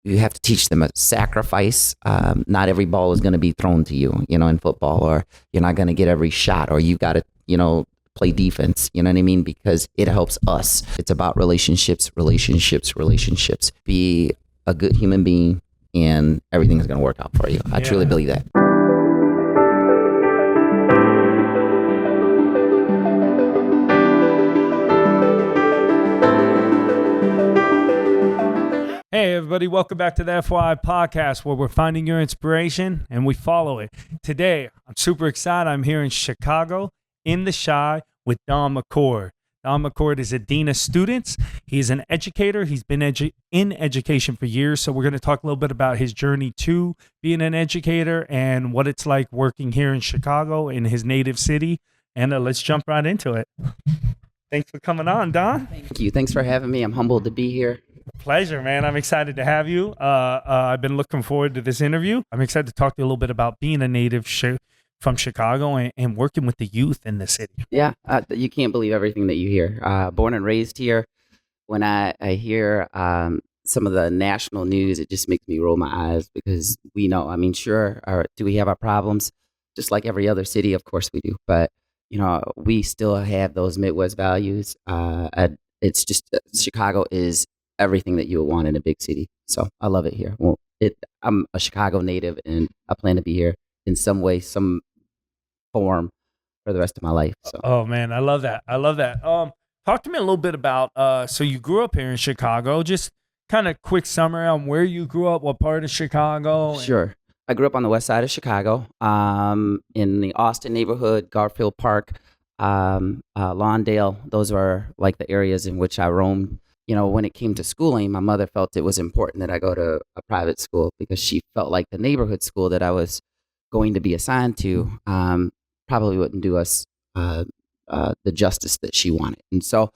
you have to teach them a sacrifice. Not every ball is going to be thrown to you, in football, or you're not going to get every shot, or you got to, play defense. You know what I mean? Because it helps us. It's about relationships, relationships, relationships. Be a good human being, and everything is going to work out for you. I truly believe that. Hey, everybody, welcome back to the FYI podcast, where we're finding your inspiration and we follow it. Today, I'm super excited. I'm here in Chicago, in the Chi, with Don McCord. Don McCord is a dean of students. He's an educator. He's been in education for years. So we're going to talk a little bit about his journey to being an educator and what it's like working here in Chicago, in his native city. And let's jump right into it. Thanks for coming on, Don. Thank you. Thanks for having me. I'm humbled to be here. Pleasure, man. I'm excited to have you. I've been looking forward to this interview. I'm excited to talk to you a little bit about being a native from Chicago and working with the youth in the city. Yeah, you can't believe everything that you hear. Born and raised here. When I hear some of the national news, it just makes me roll my eyes, because we know, sure, do we have our problems? Just like every other city, of course we do. But, we still have those Midwest values. It's just, Chicago is everything that you would want in a big city. So I love it here. Well, I'm a Chicago native, and I plan to be here in some way, some form, for the rest of my life. So. Oh man, I love that. Talk to me a little bit about, so you grew up here in Chicago. Just kind of quick summary on where you grew up, what part of Chicago. Sure. I grew up on the west side of Chicago, in the Austin neighborhood, Garfield Park, Lawndale. Those were like the areas in which I roamed. When it came to schooling, my mother felt it was important that I go to a private school, because she felt like the neighborhood school that I was going to be assigned to probably wouldn't do us the justice that she wanted. And so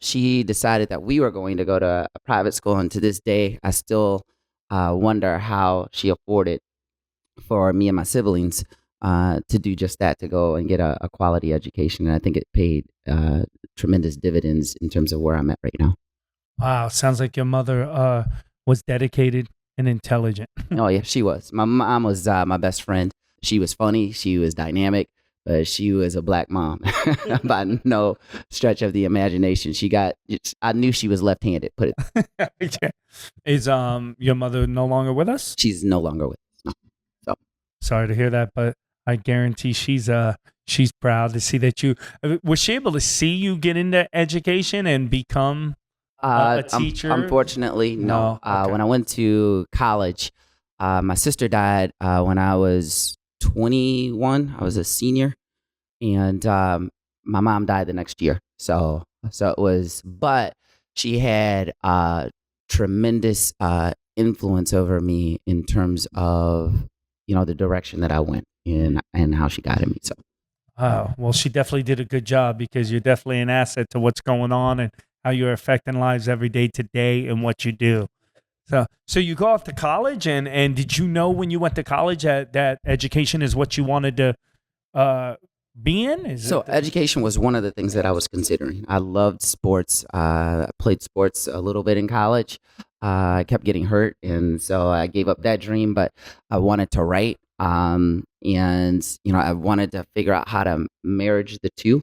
she decided that we were going to go to a private school. And to this day, I still wonder how she afforded for me and my siblings to do just that, to go and get a quality education. And I think it paid tremendous dividends in terms of where I'm at right now. Wow, sounds like your mother was dedicated and intelligent. Oh yeah, she was. My mom was my best friend. She was funny. She was dynamic. But she was a black mom by no stretch of the imagination. I knew she was left-handed. Put it. Yeah. Is your mother no longer with us? She's no longer with us. No. So sorry to hear that, but I guarantee she's proud to see that you was she able to see you get into education and become a teacher? Unfortunately, no. Okay. When I went to college, my sister died when I was 21. I was a senior, and my mom died the next year. So it was, but she had tremendous influence over me in terms of the direction that I went in and how she guided me. So. Oh, well, she definitely did a good job, because you're definitely an asset to what's going on and how you're affecting lives every day today and what you do. So you go off to college, and did you know when you went to college that education is what you wanted to be in? Education was one of the things that I was considering. I loved sports. I played sports a little bit in college. I kept getting hurt, and so I gave up that dream, but I wanted to write. And I wanted to figure out how to marriage the two.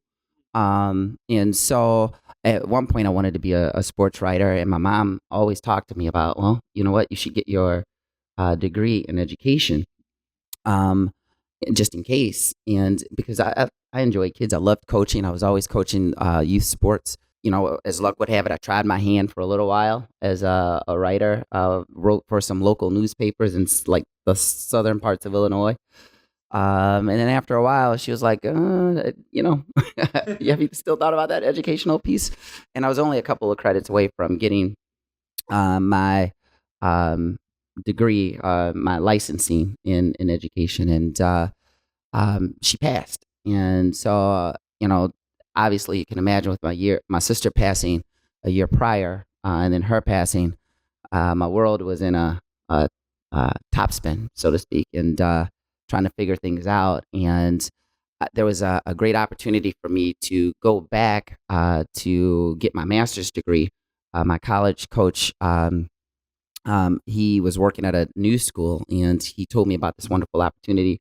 And so at one point I wanted to be a sports writer, and my mom always talked to me about, well, you know what, you should get your degree in education, just in case. And because I enjoy kids, I loved coaching. I was always coaching youth sports. As luck would have it, I tried my hand for a little while as a writer. Wrote for some local newspapers in like the southern parts of Illinois. And then after a while, she was like, have you still thought about that educational piece? And I was only a couple of credits away from getting my degree, my licensing in education. And she passed. And so, obviously you can imagine with my sister passing a year prior, and then her passing, my world was in a topspin, so to speak, and trying to figure things out. And there was a great opportunity for me to go back to get my master's degree. My college coach He was working at a new school, and he told me about this wonderful opportunity.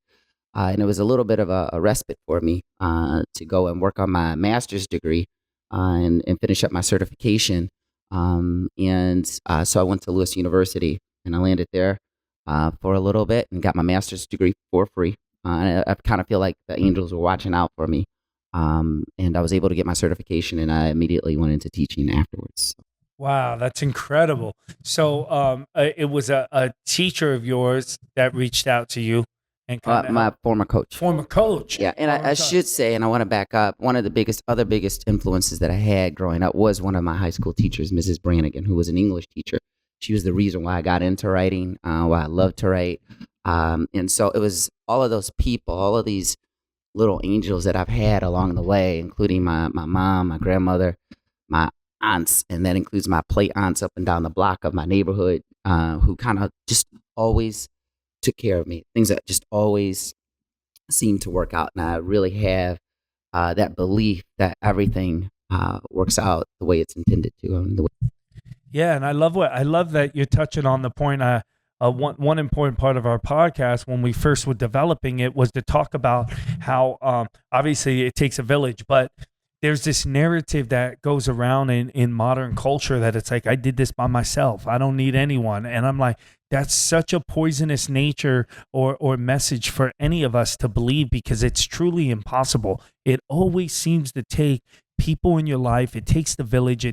And it was a little bit of a respite for me to go and work on my master's degree and finish up my certification. So I went to Lewis University, and I landed there for a little bit and got my master's degree for free. I kind of feel like the angels were watching out for me. And I was able to get my certification, and I immediately went into teaching afterwards. Wow, that's incredible. So it was a teacher of yours that reached out to you and kind of My former coach. former coach. Yeah, and I should say, and I want to back up, one of the other biggest influences that I had growing up was one of my high school teachers, Mrs. Brannigan, who was an English teacher. She was the reason why I got into writing, why I loved to write. And so it was all of those people, all of these little angels that I've had along the way, including my mom, my grandmother, my aunts, and that includes my play aunts up and down the block of my neighborhood, who kind of just always took care of me. Things that just always seem to work out. And I really have that belief that everything works out the way it's intended to. Yeah, and I love that you're touching on the point. One important part of our podcast when we first were developing it was to talk about how obviously it takes a village, but there's this narrative that goes around in modern culture that it's like, I did this by myself, I don't need anyone. And I'm like, that's such a poisonous nature or message for any of us to believe, because it's truly impossible. It always seems to take people in your life. It takes the village.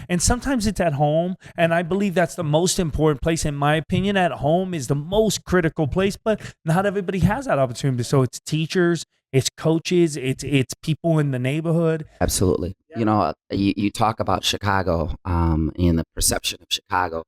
And sometimes it's at home. And I believe that's the most important place. In my opinion, at home is the most critical place, but not everybody has that opportunity. So it's teachers, it's coaches, it's people in the neighborhood. Absolutely. Yeah. You know, you talk about Chicago and the perception of Chicago.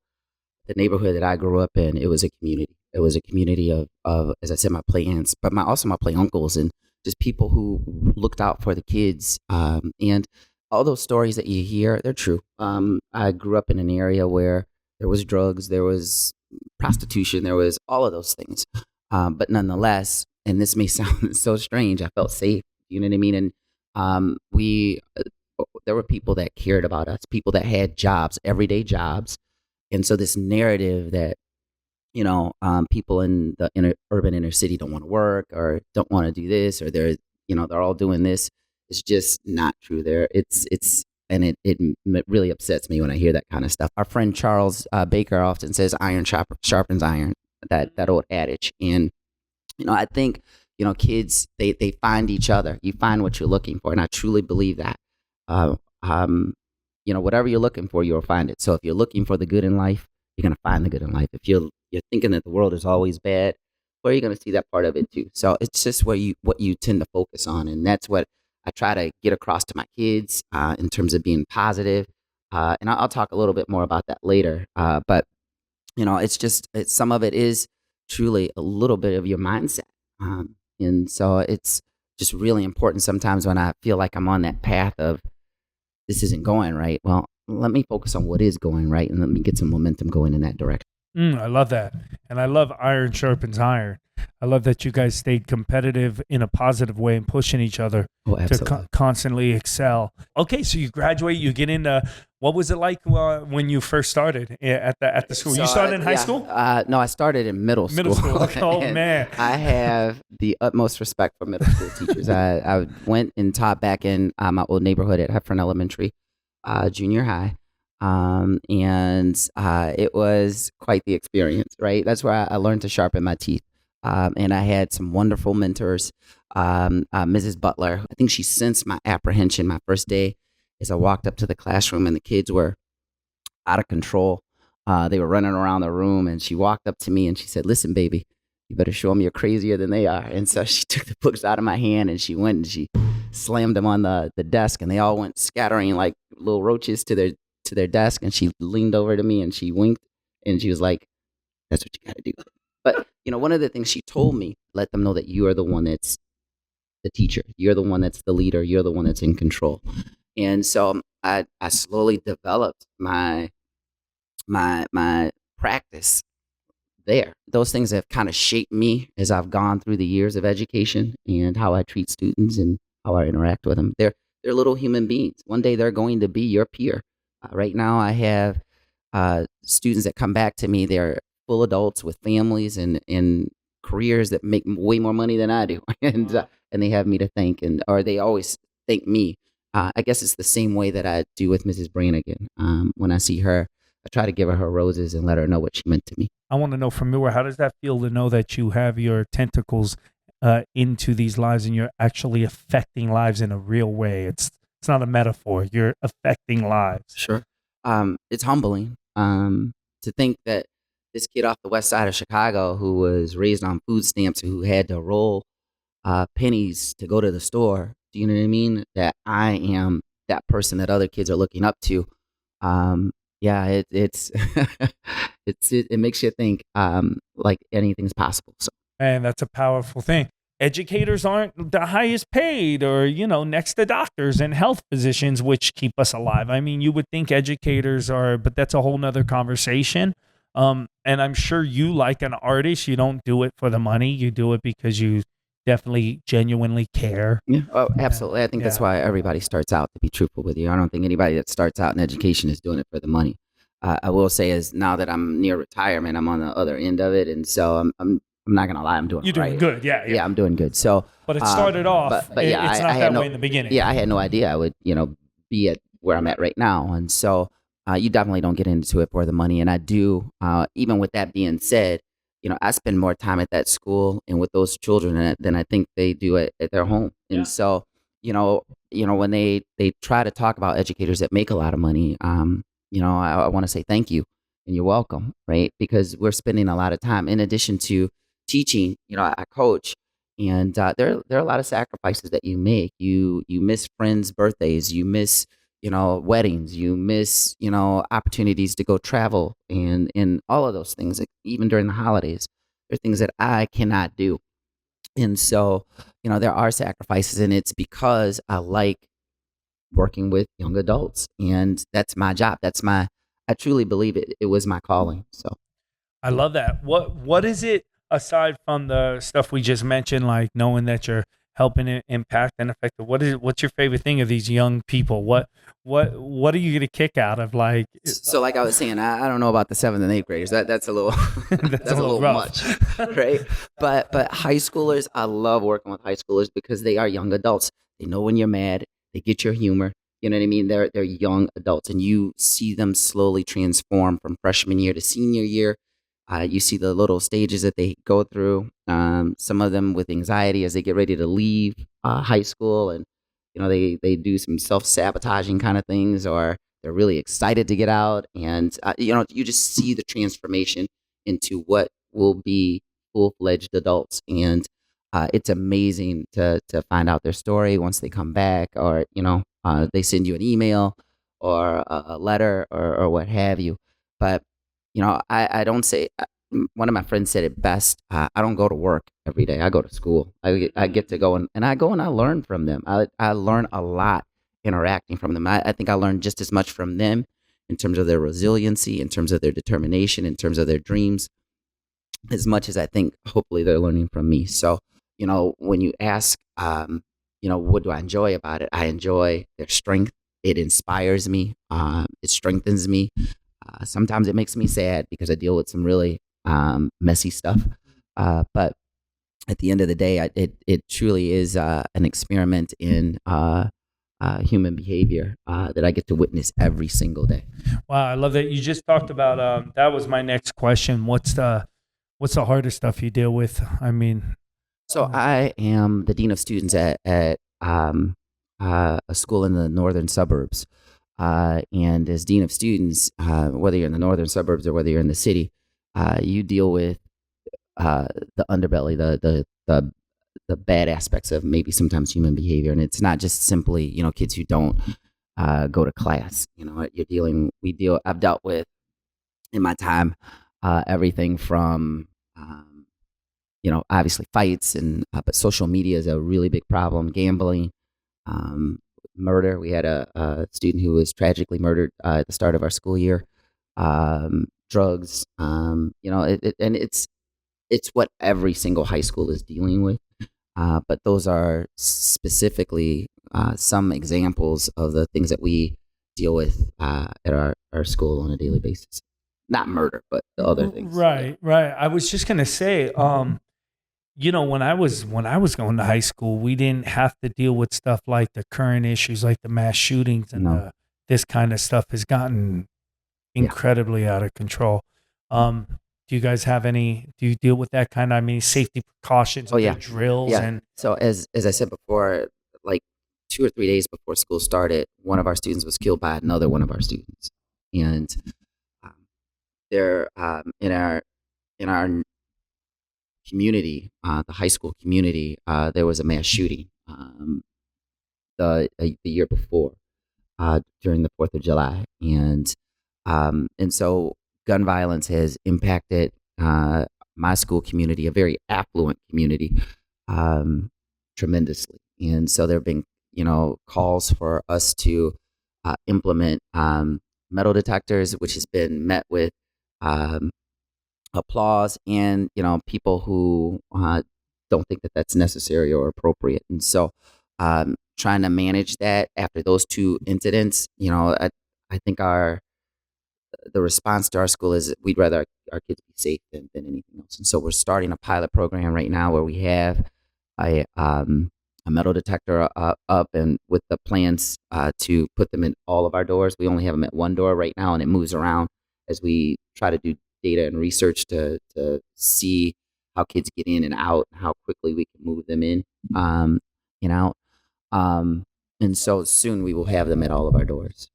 The neighborhood that I grew up in, it was a community. It was a community of as I said, my play aunts, but also my play uncles, and just people who looked out for the kids. And all those stories that you hear, they're true. I grew up in an area where there was drugs, there was prostitution, there was all of those things. But nonetheless, and this may sound so strange, I felt safe. You know what I mean? And there were people that cared about us, people that had jobs, everyday jobs. And so this narrative that, people in the urban inner city don't want to work or don't want to do this, or they're all doing this, is just not true. It really upsets me when I hear that kind of stuff. Our friend Charles Baker often says, "Iron sharpens iron." That old adage. And I think kids, they find each other. You find what you're looking for, and I truly believe that. Whatever you're looking for, you'll find it. So if you're looking for the good in life, you're gonna find the good in life. If you're thinking that the world is always bad, well, you're gonna see that part of it too. So it's just what you tend to focus on, and that's what I try to get across to my kids in terms of being positive. And I'll talk a little bit more about that later. But it's some of it is truly a little bit of your mindset, and so it's just really important sometimes when I feel like I'm on that path of this isn't going right. Well, let me focus on what is going right, and let me get some momentum going in that direction. I love that. And I love iron sharpens iron. I love that you guys stayed competitive in a positive way and pushing each other to constantly excel. Okay, so you graduate, you get into, what was it like when you first started at the school? You started in high school? No, I started in middle school. Middle school. Oh, man. I have the utmost respect for middle school teachers. I went and taught back in my old neighborhood at Heffron Elementary, junior high. It was quite the experience, right? That's where I learned to sharpen my teeth. And I had some wonderful mentors. Mrs. Butler, I think she sensed my apprehension my first day as I walked up to the classroom, and the kids were out of control. They were running around the room, and she walked up to me and she said, "Listen, baby, you better show them you're crazier than they are." And so she took the books out of my hand, and she went and she slammed them on the desk, and they all went scattering like little roaches to their desk. And she leaned over to me and she winked, and she was like, "That's what you got to do." But, one of the things she told me, let them know that you are the one that's the teacher. You're the one that's the leader. You're the one that's in control. And so I slowly developed my practice there. Those things have kind of shaped me as I've gone through the years of education and how I treat students and how I interact with them. They're little human beings. One day they're going to be your peer. Right now I have students that come back to me, they're full adults with families and careers that make way more money than I do, and they have me to thank, and or they always thank me. I guess it's the same way that I do with Mrs. Brannigan. When I see her, I try to give her roses and let her know what she meant to me. I want to know from you, how does that feel to know that you have your tentacles into these lives and you're actually affecting lives in a real way? It's not a metaphor. You're affecting lives. Sure. It's humbling to think that this kid off the west side of Chicago who was raised on food stamps, who had to roll pennies to go to the store. Do you know what I mean? That I am that person that other kids are looking up to. Yeah, it's it makes you think like anything's possible. So. And that's a powerful thing. Educators aren't the highest paid or, next to doctors and health physicians, which keep us alive. I mean, you would think educators are, but that's a whole nother conversation. And I'm sure you, like an artist, you don't do it for the money. You do it because you definitely genuinely care. Yeah, oh, absolutely. I think that's why everybody starts out, to be truthful with you. I don't think anybody that starts out in education is doing it for the money. I will say is now that I'm near retirement, I'm on the other end of it. And so I'm not going to lie, I'm doing You're doing right. good. Yeah, I'm doing good. So, but it started off, but yeah, it's I not had that no, way in the beginning. Yeah, I had no idea I would, be at where I'm at right now. And so you definitely don't get into it for the money. And I do, even with that being said, I spend more time at that school and with those children than I think they do at their home. And so, when they try to talk about educators that make a lot of money, I want to say thank you and you're welcome, right? Because we're spending a lot of time in addition to teaching. I coach, and there are a lot of sacrifices that you make. You miss friends' birthdays, you miss weddings, you miss opportunities to go travel and all of those things. Like, even during the holidays, there are things that I cannot do, and so there are sacrifices, and it's because I like working with young adults, and that's my job. I truly believe it was my calling. So. I love that. What is it aside from the stuff we just mentioned, like knowing that you're helping it impact and affect? What's your favorite thing of these young people? What are you gonna kick out of, like? So like I was saying, I don't know about the 7th and 8th graders. That's a little that's a little rough. much, right? But high schoolers, I love working with high schoolers because they are young adults. They know when you're mad. They get your humor. You know what I mean? They're young adults, and you see them slowly transform from freshman year to senior year. You see the little stages that they go through. Some of them with anxiety as they get ready to leave high school, and they do some self-sabotaging kind of things, or they're really excited to get out, and you just see the transformation into what will be full-fledged adults, and it's amazing to find out their story once they come back, or they send you an email or a letter or what have you. But I don't say. One of my friends said it best. I don't go to work every day. I go to school. I get to go and I go and I learn from them. I learn a lot interacting from them. I think I learn just as much from them in terms of their resiliency, in terms of their determination, in terms of their dreams, as much as I think hopefully they're learning from me. So, when you ask, what do I enjoy about it? I enjoy their strength. It inspires me. It strengthens me. Sometimes it makes me sad because I deal with some really messy stuff. But at the end of the day, it truly is an experiment in human behavior that I get to witness every single day. Wow, I love that. You just talked about that was my next question. What's the hardest stuff you deal with? I mean, so I am the dean of students at a school in the northern suburbs. And as dean of students, whether you're in the northern suburbs or whether you're in the city, you deal with the underbelly, the bad aspects of maybe sometimes human behavior, and it's not just simply kids who don't go to class. I've dealt with in my time everything from obviously fights and but social media is a really big problem. Gambling. Murder. We had a student who was tragically murdered at the start of our school year. Drugs. And it's what every single high school is dealing with. But those are specifically some examples of the things that we deal with at our school on a daily basis. Not murder, but the other things. Right, right. I was just gonna say, when I was going to high school, we didn't have to deal with stuff like the current issues, like the mass shootings and No. this kind of stuff has gotten Yeah. incredibly out of control. Do you guys have any? Do you deal with that kind of? I mean, safety precautions? Oh, Are there yeah. drills Yeah. and So as I said before, like 2 or 3 days before school started, one of our students was killed by another one of our students, and um, there in our community, the high school community, there was a mass shooting the year before during the 4th of July, and so gun violence has impacted my school community, a very affluent community, um, tremendously. And so there have been, calls for us to implement metal detectors, which has been met with um, applause and, people who don't think that that's necessary or appropriate. And so trying to manage that after those two incidents, I think the response to our school is we'd rather our kids be safe than anything else. And so we're starting a pilot program right now where we have a metal detector up, and with the plans to put them in all of our doors. We only have them at one door right now, and it moves around as we try to do data and research to see how kids get in and out, and how quickly we can move them in and out. And so soon we will have them at all of our doors.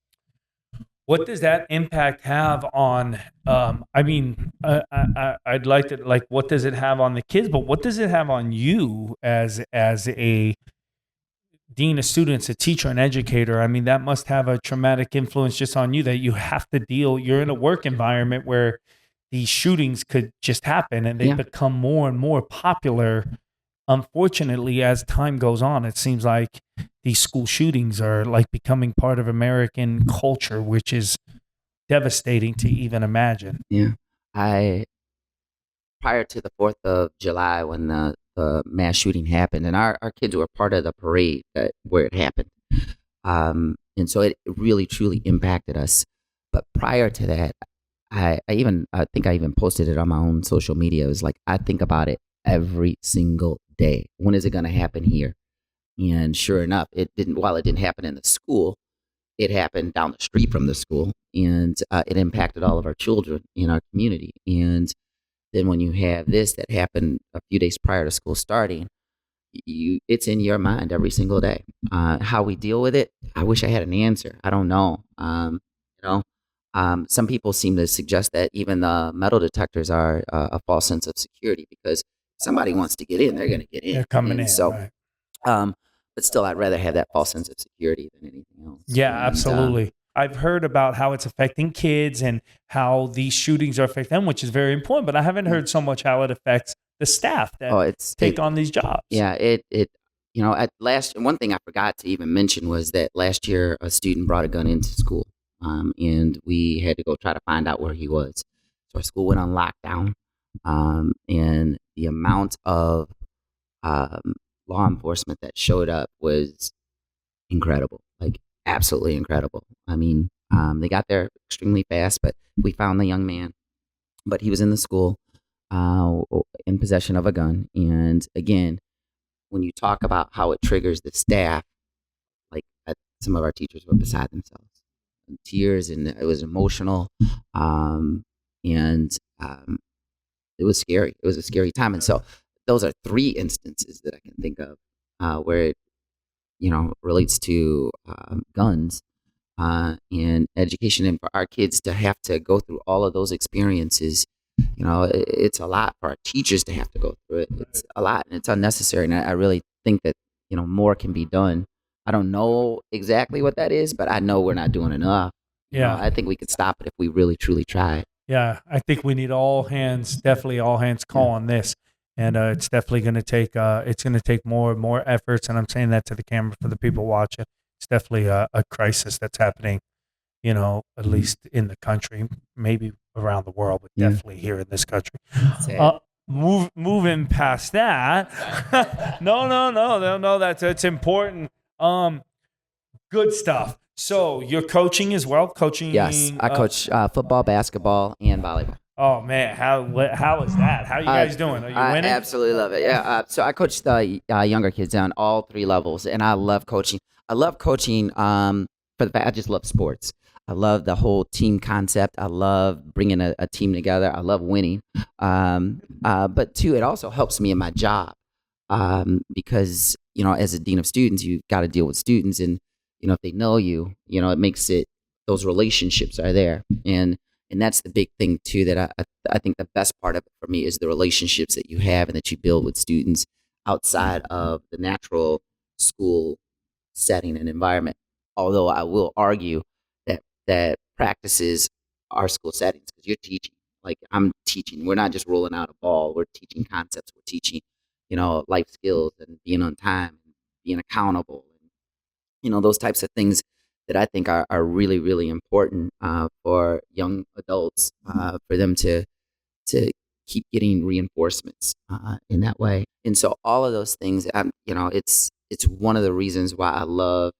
what does that impact have on? I'd like to like. What does it have on the kids? But what does it have on you as a dean of students, a teacher, an educator? I mean, that must have a traumatic influence just on you that you have to deal. You're in a work environment where these shootings could just happen and they Yeah. become more and more popular. Unfortunately, as time goes on, it seems like these school shootings are like becoming part of American culture, which is devastating to even imagine. Yeah. Prior to the 4th of July, when the mass shooting happened, and our kids were part of the parade where it happened. And so it really, truly impacted us. But prior to that, I think I even posted it on my own social media. It was like, I think about it every single day. When is it going to happen here? And sure enough, it didn't. While it didn't happen in the school, it happened down the street from the school, and it impacted all of our children in our community. And then when you have this that happened a few days prior to school starting, it's in your mind every single day. How we deal with it, I wish I had an answer. I don't know. Some people seem to suggest that even the metal detectors are a false sense of security, because if somebody wants to get in, they're going to get in. They're coming And in. So, Right. but still, I'd rather have that false sense of security than anything else. Yeah, And, absolutely. I've heard about how it's affecting kids and how these shootings are affecting them, which is very important. But I haven't heard so much how it affects the staff that take on these jobs. Yeah, at last, one thing I forgot to even mention was that last year a student brought a gun into school, and we had to go try to find out where he was. So our school went on lockdown, and the amount of law enforcement that showed up was incredible, like absolutely incredible. I mean, they got there extremely fast, but we found the young man, but he was in the school in possession of a gun. And again, when you talk about how it triggers the staff, like some of our teachers were beside themselves, in tears, and it was emotional, and it was scary. It was a scary time. And so those are 3 instances that I can think of where it, relates to guns and education, and for our kids to have to go through all of those experiences. It's a lot for our teachers to have to go through it. It's a lot, and it's unnecessary. And I really think that, more can be done. I don't know exactly what that is, but I know we're not doing enough. Yeah. I think we could stop it if we really, truly try. Yeah, I think we need definitely all hands call on this, and it's definitely going to take more and more efforts. And I'm saying that to the camera for the people watching. It's definitely a crisis that's happening, at least in the country, maybe around the world, but definitely here in this country. Moving past that, no, that's important. Good stuff. So you're coaching as well, Yes, coaching. I coach football, basketball, and volleyball. Oh man, how is that? How you Uh, guys doing? Are you I winning? absolutely love it. Yeah. So I coach the younger kids on all three levels, and I love coaching. I love coaching for the fact I just love sports. I love the whole team concept. I love bringing a team together. I love winning. But too, it also helps me in my job because as a dean of students, you've got to deal with students, and if they know you, it makes it those relationships are there, and that's the big thing too that I think the best part of it for me is the relationships that you have and that you build with students outside of the natural school setting and environment. Although I will argue that practices are school settings because you're teaching. Like I'm teaching. We're not just rolling out a ball. We're teaching concepts. We're teaching, life skills and being on time, and being accountable, and those types of things that I think are really really important for young adults for them to keep getting reinforcements in that way. And so all of those things, it's one of the reasons why I love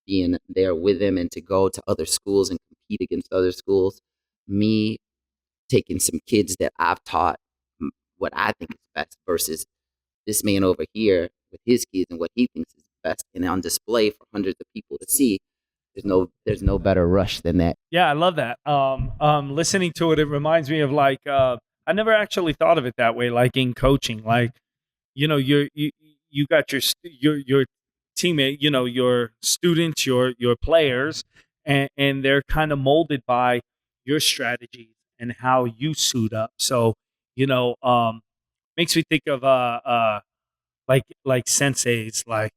being there with them and to go to other schools and compete against other schools. Me taking some kids that I've taught what I think is best versus this man over here with his kids and what he thinks is best and on display for hundreds of people to see. There's no better rush than that. Yeah, I love that. Listening to it, it reminds me of like I never actually thought of it that way. Like in coaching, like you got your teammate, your students, your players, and they're kind of molded by your strategies and how you suit up. So makes me think of like senseis, like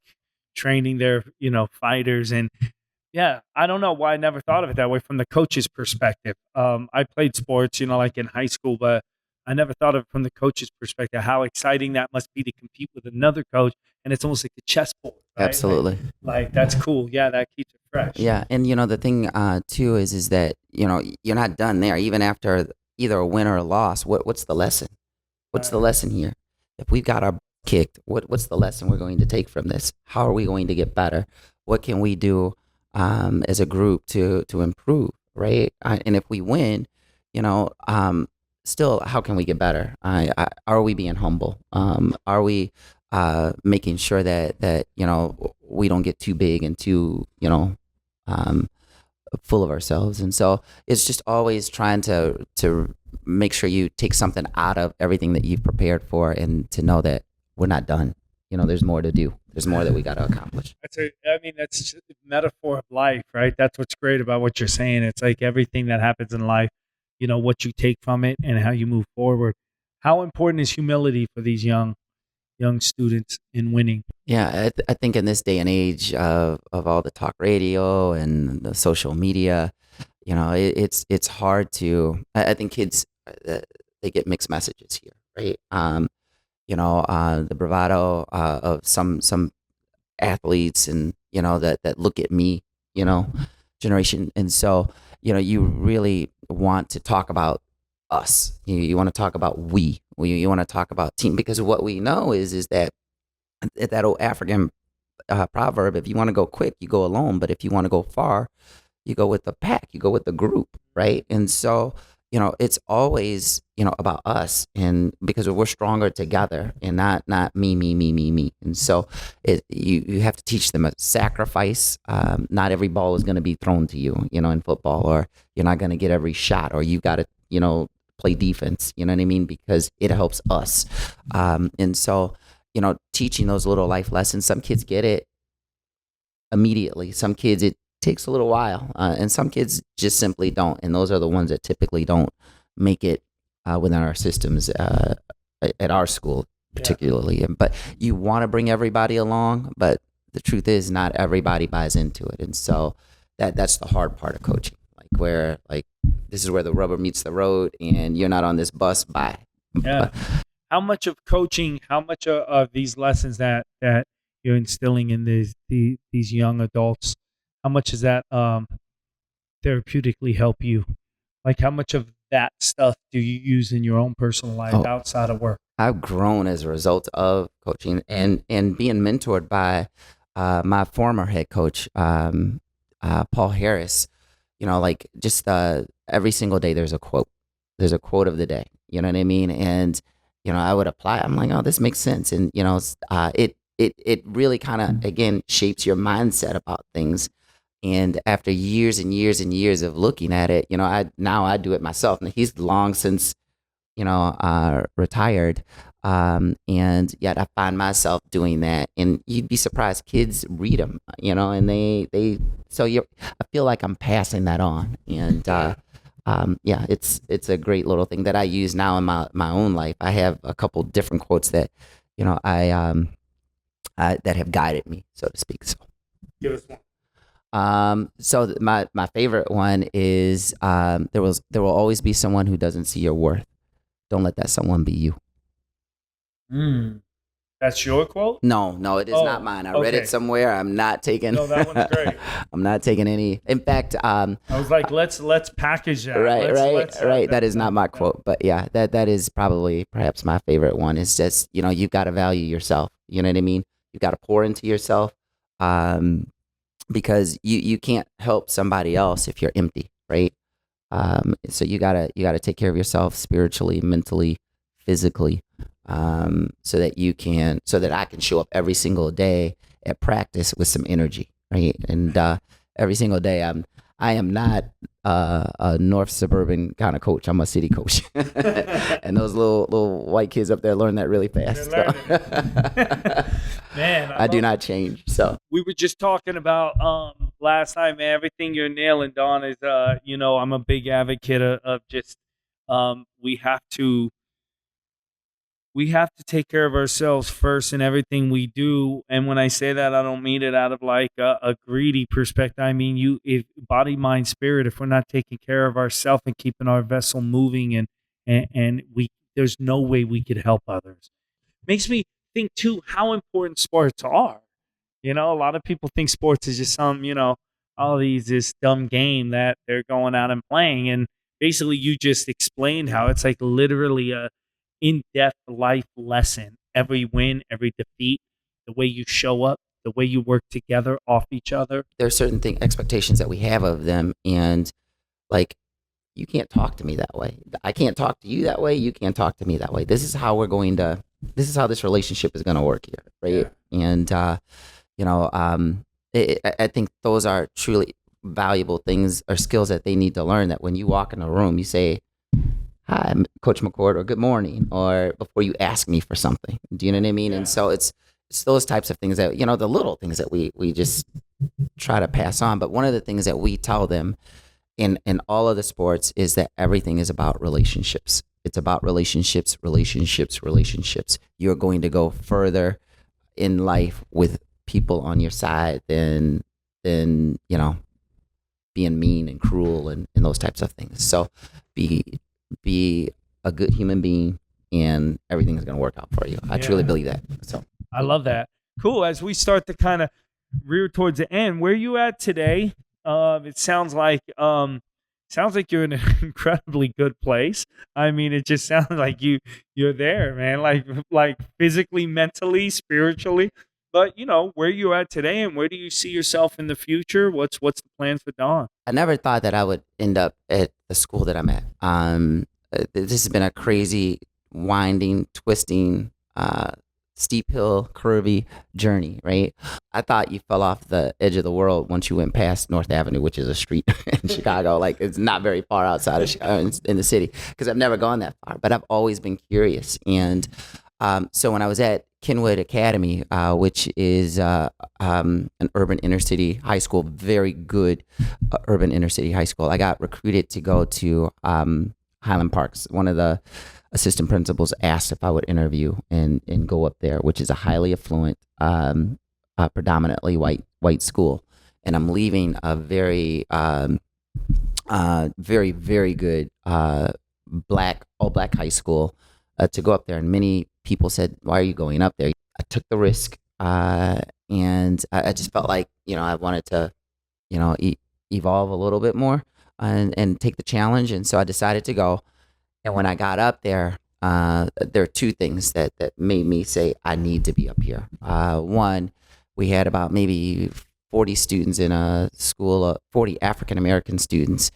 training their fighters. And yeah, I don't know why I never thought of it that way from the coach's perspective. I played sports, like in high school, but I never thought of it from the coach's perspective. How exciting that must be to compete with another coach, and it's almost like a chessboard, right? Absolutely. Like that's cool. Yeah, that keeps it fresh. Yeah, and the thing too is that you're not done there. Even after either a win or a loss, what's the lesson? What's the lesson here? If we've got our butts kicked, what's the lesson we're going to take from this? How are we going to get better? What can we do as a group to improve, right? And if we win, still, how can we get better? Are we being humble? Are we making sure that we don't get too big and too um, full of ourselves? And so it's just always trying to make sure you take something out of everything that you've prepared for, and to know that we're not done. There's more to do. There's more that we got to accomplish. That's just a metaphor of life, right? That's what's great about what you're saying. It's like everything that happens in life, what you take from it and how you move forward. How important is humility for these young students in winning? Yeah, I think in this day and age of all the talk radio and the social media, it's hard to. I think kids they get mixed messages here, right? The bravado of some athletes, and that look at me, generation, and so you really want to talk about us. You want to talk about you want to talk about team, because what we know is that old African proverb: if you want to go quick, you go alone, but if you want to go far, you go with the pack, you go with the group, right? And so it's always about us, and because we're stronger together, and not me. And so you have to teach them a sacrifice. Not every ball is going to be thrown to you, in football, or you're not going to get every shot, or you've got to play defense, you know what I mean, because it helps us. And so teaching those little life lessons, some kids get it immediately, some kids it takes a little while, and some kids just simply don't, and those are the ones that typically don't make it within our systems at our school particularly. But you want to bring everybody along, but the truth is not everybody buys into it, and so that's the hard part of coaching, where this is where the rubber meets the road, and you're not on this bus. Bye. Yeah. How much of coaching, how much of these lessons that you're instilling in these young adults, how much does that therapeutically help you? Like, how much of that stuff do you use in your own personal life outside of work? I've grown as a result of coaching and being mentored by my former head coach. Paul Harris, like just every single day there's a quote. There's a quote of the day. You know what I mean? And I would apply. I'm like, oh, this makes sense. And it really kind of again shapes your mindset about things. And after years and years and years of looking at it, I do it myself. And he's long since retired. And yet I find myself doing that. And you'd be surprised, kids read them, and so I feel like I'm passing that on. And, yeah, it's a great little thing that I use now in my own life. I have a couple different quotes that, that have guided me, so to speak. So Give us one. My favorite one is, there will always be someone who doesn't see your worth. Don't let that someone be you. That's your quote? No, it is not mine. I read it somewhere. I'm not taking. No, that one's great. I'm not taking any. In fact, I was like, let's package that. Right. That is not my quote, but yeah, that is probably perhaps my favorite one. It's just you've got to value yourself. You know what I mean? You've got to pour into yourself, because you can't help somebody else if you're empty, right? So you gotta take care of yourself spiritually, mentally, physically, so that I can show up every single day at practice with some energy, right? And every single day I am not a North Suburban kind of coach. I'm a city coach, and those little white kids up there learn that really fast. So. Man, I do not change. So we were just talking about last night, man. Everything you're nailing, Don, is I'm a big advocate of just we have to take care of ourselves first in everything we do. And when I say that, I don't mean it out of like a greedy perspective. I mean, if body, mind, spirit, if we're not taking care of ourselves and keeping our vessel moving and there's no way we could help others. Makes me think too how important sports are. A lot of people think sports is just some, this dumb game that they're going out and playing. And basically you just explained how it's like literally a in-depth life lesson. Every win, every defeat, the way you show up, the way you work together off each other. There are certain expectations that we have of them, and like, you can't talk to me that way. I can't talk to you that way. You can't talk to me that way. This is how this relationship is going to work here, right? Yeah. And I think those are truly valuable things or skills that they need to learn. That when you walk in a room, you say, "Hi, I'm Coach McCord," or "Good morning," or before you ask me for something. Do you know what I mean? Yeah. And so it's those types of things that, the little things that we just try to pass on. But one of the things that we tell them in all of the sports is that everything is about relationships. It's about relationships. You're going to go further in life with people on your side than being mean and cruel and those types of things. So be a good human being, and everything is going to work out for you. I truly believe that. So I love that. Cool. As we start to kind of rear towards the end, where you at today? It sounds like you're in an incredibly good place. I mean, it just sounds like you're there, man. Like physically, mentally, spiritually. But where you at today, and where do you see yourself in the future? What's the plan for Don? I never thought that I would end up at the school that I'm at. This has been a crazy, winding, twisting, steep hill, curvy journey, right? I thought you fell off the edge of the world once you went past North Avenue, which is a street in Chicago. Like, it's not very far outside of Chicago, in the city, because I've never gone that far. But I've always been curious. And so when I was at Kenwood Academy, which is an urban inner city high school, very good urban inner city high school, I got recruited to go to Highland Parks. One of the assistant principals asked if I would interview and go up there, which is a highly affluent, predominantly white school. And I'm leaving a very, very, very good all black high school to go up there. And many people said, "Why are you going up there?" I took the risk, and I just felt like I wanted to evolve a little bit more and take the challenge. And so I decided to go. And when I got up there, there are two things that made me say I need to be up here. One, we had about maybe 40 students in a school, 40 African American students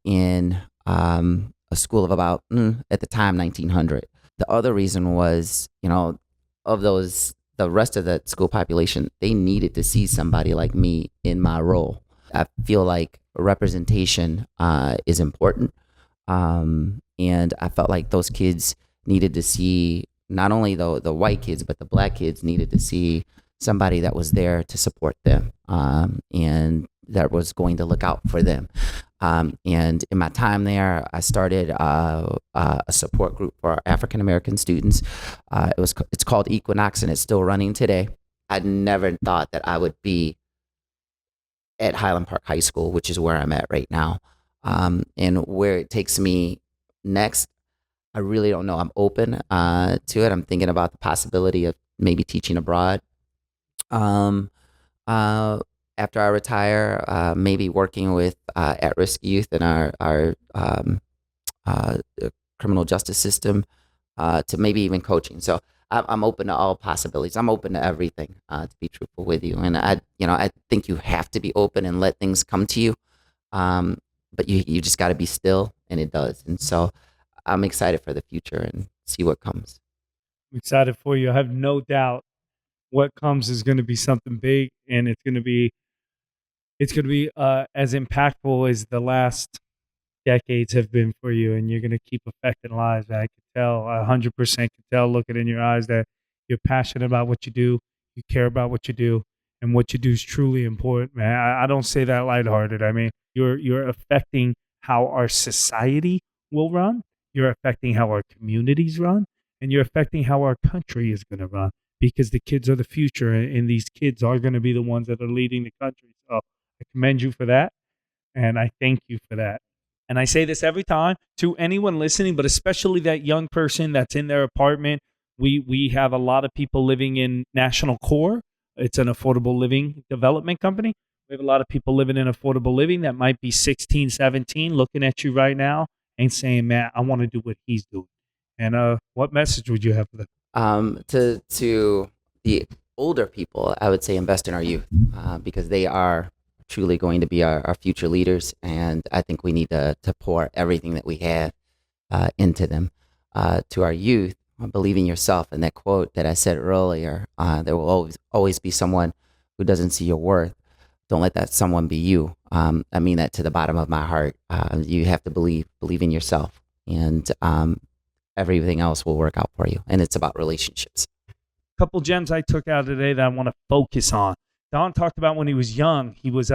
in a school of about, at the time, 1,900. The other reason was, of those, the rest of the school population, they needed to see somebody like me in my role. I feel like representation is important. And I felt like those kids needed to see, not only the white kids, but the black kids needed to see somebody that was there to support them, and that was going to look out for them. And in my time there, I started a support group for African American students. It's called Equinox, and it's still running today. I never thought that I would be at Highland Park High School, which is where I'm at right now. And where it takes me next, I really don't know. I'm open to it. I'm thinking about the possibility of maybe teaching abroad. After I retire, maybe working with at-risk youth in our criminal justice system, to maybe even coaching. So I'm open to all possibilities. I'm open to everything, to be truthful with you. And I think you have to be open and let things come to you. But you just got to be still, and it does. And so I'm excited for the future and see what comes. I'm excited for you. I have no doubt what comes is going to be something big, and it's going to be as impactful as the last decades have been for you, and you're going to keep affecting lives. I can tell, 100% can tell, looking in your eyes, that you're passionate about what you do, you care about what you do, and what you do is truly important, man. I don't say that lighthearted. I mean, you're affecting how our society will run, you're affecting how our communities run, and you're affecting how our country is going to run, because the kids are the future, and these kids are going to be the ones that are leading the country. So I commend you for that, and I thank you for that. And I say this every time to anyone listening, but especially that young person that's in their apartment. We have a lot of people living in National Core. It's an affordable living development company. We have a lot of people living in affordable living that might be 16, 17, looking at you right now and saying, man, I want to do what he's doing. And what message would you have for them? To the older people, I would say invest in our youth, because they are truly going to be our future leaders. And I think we need to pour everything that we have into them. To our youth, believe in yourself. And that quote that I said earlier, there will always be someone who doesn't see your worth. Don't let that someone be you. I mean that to the bottom of my heart. You have to believe in yourself, and everything else will work out for you. And it's about relationships. Couple gems I took out today that I want to focus on. Don talked about when he was young, he was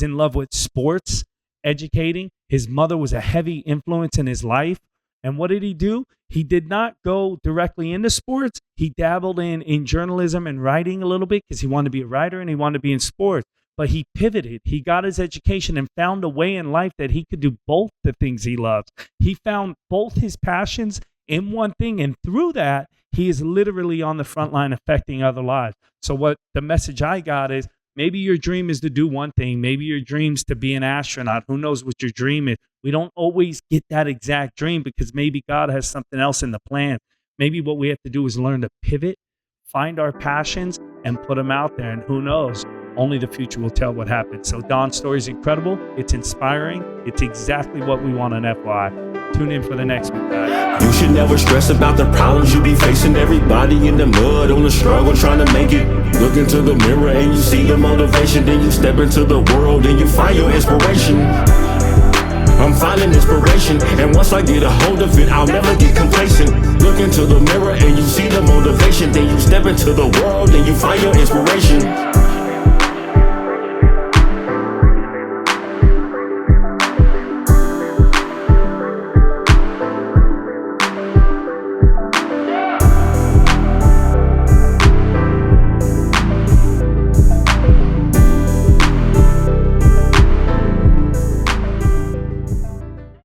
in love with sports, educating. His mother was a heavy influence in his life. And what did he do? He did not go directly into sports. He dabbled in journalism and writing a little bit because he wanted to be a writer and he wanted to be in sports. But he pivoted. He got his education and found a way in life that he could do both the things he loves. He found both his passions in one thing. And through that, he is literally on the front line affecting other lives. So what the message I got is, maybe your dream is to do one thing. Maybe your dream's to be an astronaut. Who knows what your dream is? We don't always get that exact dream because maybe God has something else in the plan. Maybe what we have to do is learn to pivot, find our passions, and put them out there. And who knows? Only the future will tell what happens. So Don's story is incredible. It's inspiring. It's exactly what we want on FY. Tune in for the next one, guys. You should never stress about the problems you be facing. Everybody in the mud on the struggle trying to make it. Look into the mirror and you see the motivation. Then you step into the world and you find your inspiration. I'm finding inspiration, and once I get a hold of it, I'll never get complacent. Look into the mirror and you see the motivation. Then you step into the world